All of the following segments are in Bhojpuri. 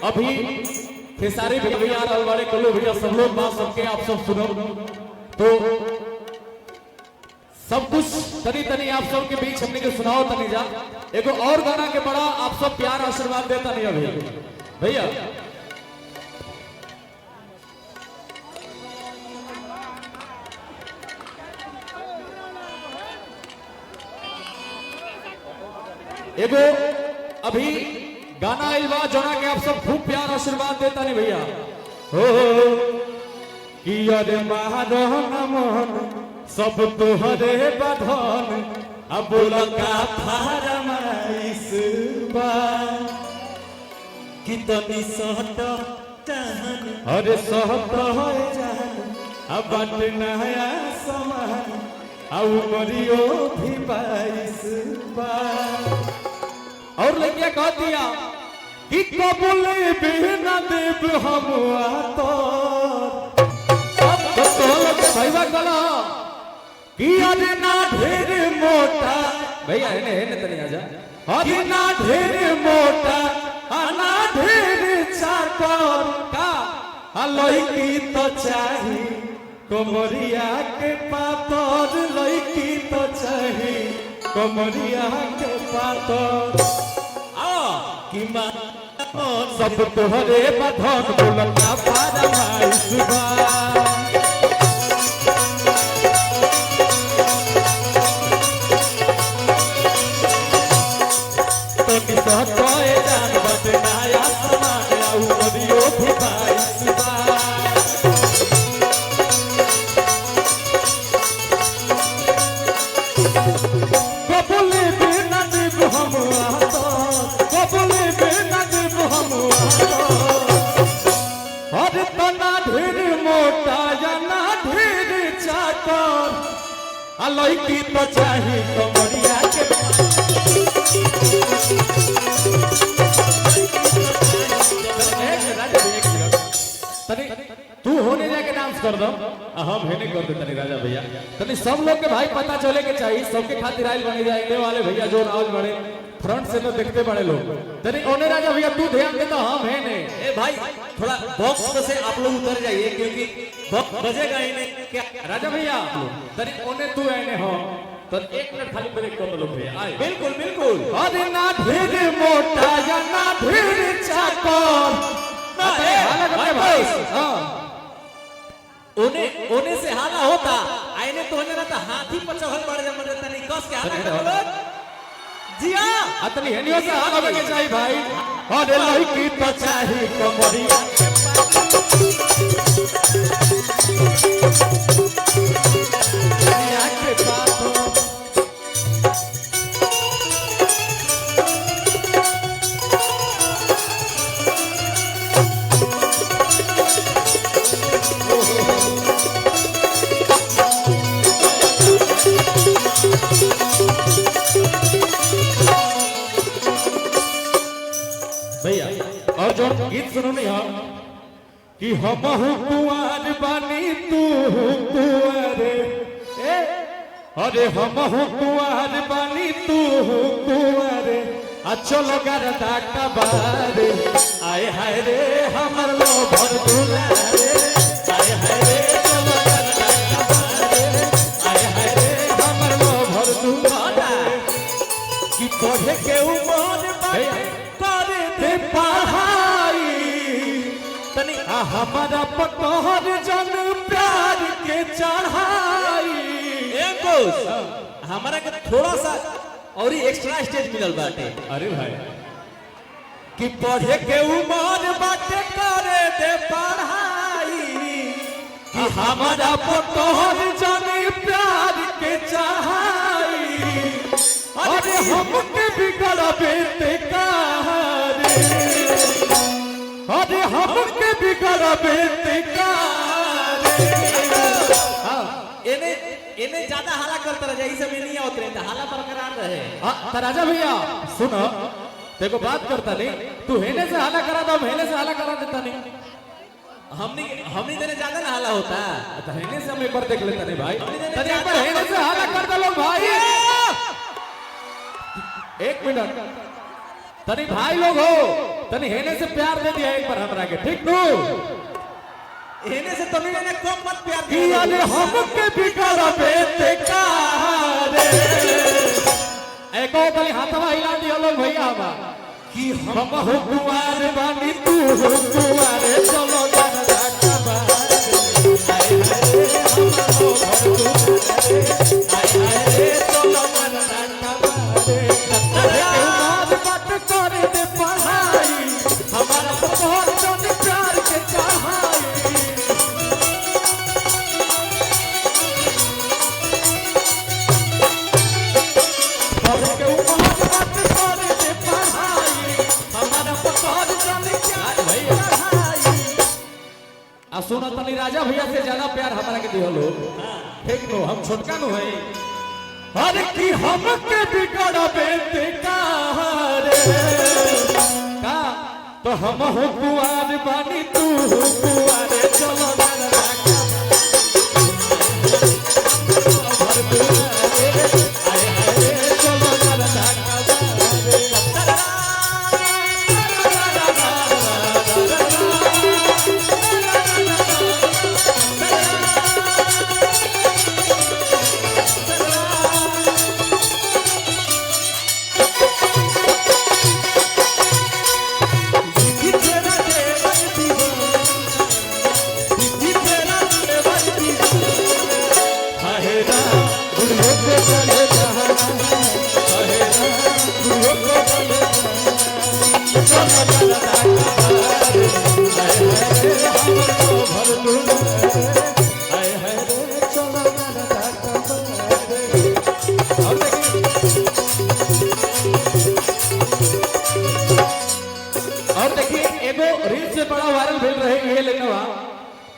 अभी खेसारी भैया वाले कल्लू भैया सब लोग बात सबके आप सब सुनो तो सब कुछ तनी तनी आप सब के बीच हमने के सुनाओ तनी जा एगो और गाना के बड़ा आप सब प्यार आशीर्वाद देता नहीं अभी भैया एगो अभी गाना आइलवा जोना के आप सब खूब प्यार आशीर्वाद देता नहीं भैया हो कि अरे महान मोहन सब तोहरे बधन अब लगा फरमाइश बा कि तनी सहट चाहन अरे सहत है जान अब बट नया समान अब मरियो भी 22 बा और लड़किया कह दिया कि कबूले बिना देव हम तो भैया कला कि अरे ना ढेर मोटा भैया है तनी आजा अरे ना ढेर मोटा ना ढेर चाकर का लड़की तो चाही कमरिया के पातर लड़की तो चाही कमरिया के पातर कि मान सब तोहरे बधन बोलता फरमाइश बा तो किसा कोई जान बदनाया समान आउ मरियो भी 22 बा कबूले बिना देव हम आता कबूले बिना देव हम आता अरे तना ढेर मोटा या ना ढेर चाकर लड़की तो चाही कमरिया के तनी तू होने जाके डांस कर दो हम हेने कर दे तनी राजा भैया तनी सब लोग के भाई पता चले के चाहिए सबके खातिर आइल बने जाएंगे वाले भैया जो राज बड़े फ्रंट से तो देखते बड़े लोग तनी ओने राजा भैया तू ध्यान देता हम हेने ए भाई थोड़ा बॉक्स से आप लोग उतर जाइए क्योंकि बॉक्स बजेगा ही नहीं क्या राजा भैया तनी ओने तू आने हो तो 1 मिनट खाली ब्रेक कर लो भैया आए बिल्कुल बिल्कुल अरे ना ढेर मोटा या ना ढेर चाकर ना ए भाई हां ओने से हाला होता आईने तो होने रहता हाथी पर चढ़ल पड़ जा मरे तनी कस के हाला कर लोग जिया अतनी हेनियो से हाथ होवे के चाहिए भाई अरे लड़की तो चाही कमरिया के पातो भैया और जो गीत सुनो नहीं हम कि हम कुंवर बानी तू कुंवर अरे हम कुंवर बानी तू कुंवर चलो गरदा कबारे आए हाय रे हमर लो भर दुलारे आए हाय रे चलो गरदा कबारे आए हाय रे हमर लो भर दुलारे कि पढ़े के उमर भैया पढ़ाई तनी हमारा पटोहर जन प्यार के चढ़ाई हमारा के थोड़ा सा और ही एक्स्ट्रा स्टेज मिलल बाटे अरे भाई कि पढ़े के उमर बाटे करे दे पढ़ाई कि हमारा पटोहर जन प्यार के चढ़ाई अरे हमके बिगड़ा बेटे कहारे अरे हमके बिगड़ा बेटे कहारे इन्हें ज्यादा हाला करता रह जाए सब नहीं होते रहता हाला बरकरार रहे तो राजा भैया सुनो देखो बात करता नहीं तू हेने से हाला करा दो हेने से हाला करा देता नहीं हमने देने ज्यादा ना हाला होता तो हेने से हम एक बार देख लेता नहीं भाई तनी एक बार हेने से हाला कर दो लोग भाई 1 मिनट तनी भाई लोग हो तनी हेने से प्यार दे दिया एक बार हमरा के ठीक नु हेने से तनी ने कम मत प्यार कि अरे हमके बिगड़ बेते का रे एको तनी हाथवा हिला दियो लोग भैया बा कि हम हो कुआर बानी तू हो कुआर चलो जरा कबा आए हाय चलो जरा कबा रे बात करे दे पढ़ाई हमारा बहुत जन प्यार के चाहाई सुनो तनी राजा भैया से ज्यादा प्यार हमारा के दियो लोग ठीक नो हम छोटका नो है हर की हम के बिगड़ बेटे का रे का तो हम हो कुआर बानी तू हो कुआर चलो जरा चलो जरा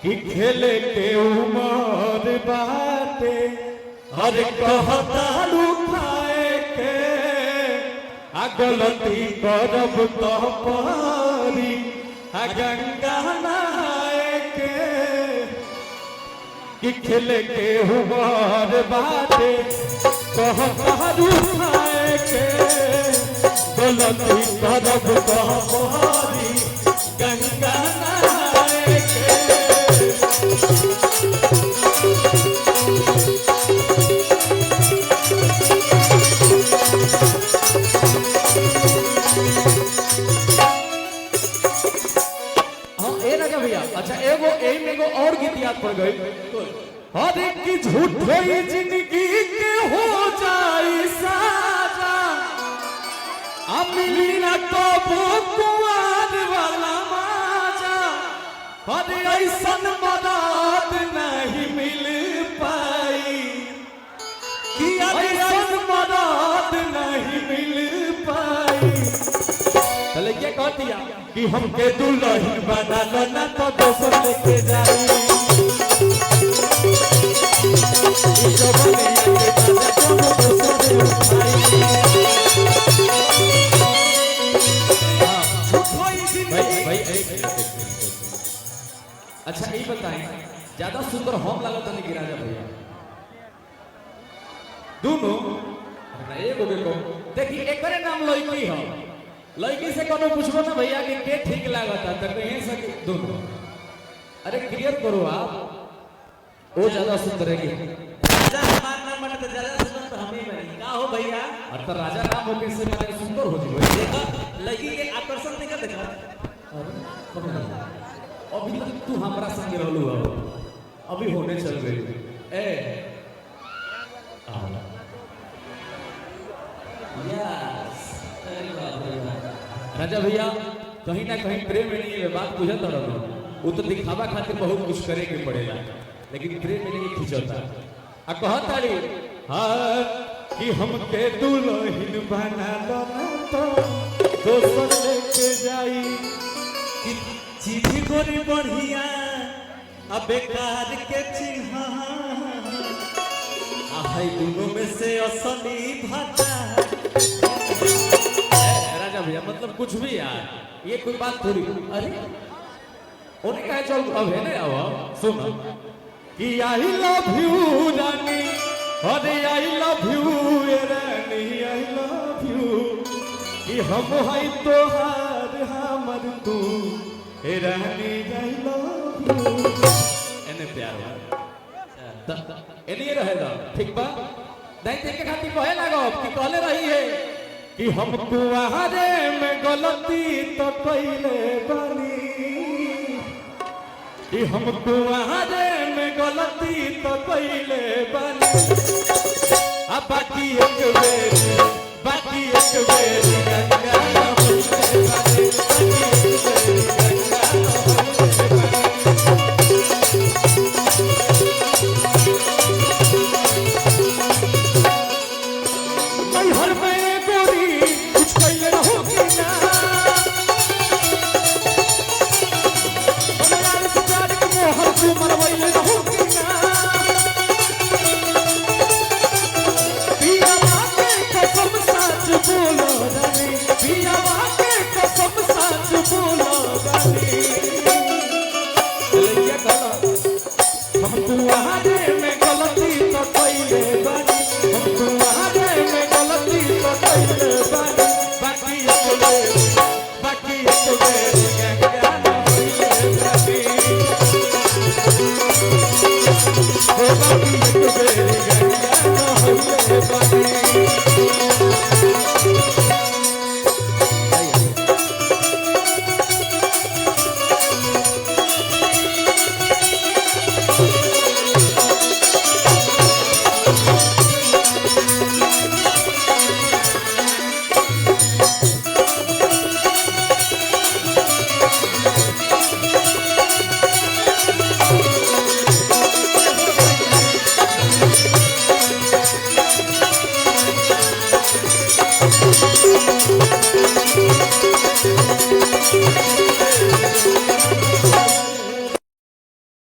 कि खेले के उमर बाटे हर कहता खाए के आ गलती करब तो पारी आ गंगा नहाए के कि खेले के उमर बाटे कहता खाए के गलती करब तो पारी गंगा नहाए के अच्छा एगो एम एगो और गीत याद पड़ गई हर एक की झूठ हुई जिंदगी के हो जाई साजा अमिली न कबो कुआर वाला माजा हर ऐसन मदद नहीं मिल पाई कि ऐसन मदद नहीं मिल पाई चले क्या कह दिया कि हमके दुल्हन बना लो ना तो दोसर लेके जाई जो बनिया के बाजा को दोसर उठाई भाई अच्छा ये बताएं ज्यादा सुंदर हम लागत नहीं गिरा जा भैया दोनों एगो देखो देखी एकरे नाम लड़की है लड़की से कोनो पूछबो ना भैया कि के ठीक लागता त कहीं से दोनों अरे क्लियर करो आप वो ज्यादा सुंदर है कि राजा हमार नाम बने तो ज्यादा सुंदर तो हम ही बनी का हो भैया और तो राजा नाम होके से मैंने सुंदर हो जी देखो लड़की के आकर्षण देखा अभी तक तू हमरा संग रहलू हो अभी होने चल गई ए यस राजा भैया कहीं ना कहीं प्रेम में नहीं बात बुझत रहो वो तो दिखावा खातिर बहुत कुछ करे के पड़ेगा लेकिन प्रेम में नहीं खिंचता आ कहता रे हां कि हमके दुल्हन बना लो ना तो दोसर लेके जाई कि चिट्ठी गोरी बढ़िया अब बेकार के चिन्हा आहाई दोनों में से असली भाटा राजा भैया मतलब कुछ भी यार ये कोई बात थोड़ी अरे उन्हें कहा चल अब है ना अब सुन कि आई लव यू रानी अरे I love you Rani I love you कि हम है तोहार हम हमार तू ए रहने जाइलो एने प्यार एने रहेगा ठीक बा नहीं देख के खाती कहे लागो कि कहले रही है कि हम कुआरे में गलती तो कइले बानी कि हम कुआरे में गलती तो कइले बानी अब बाकी एक बेर गंगा होइले बानी हर में गोरी कुछ कइले रहोगी ना यार से प्यार के मोहर तू मरवइले रहोगी ना पिया के कसम सच बोलो रानी पिया के कसम सच बोलो रानी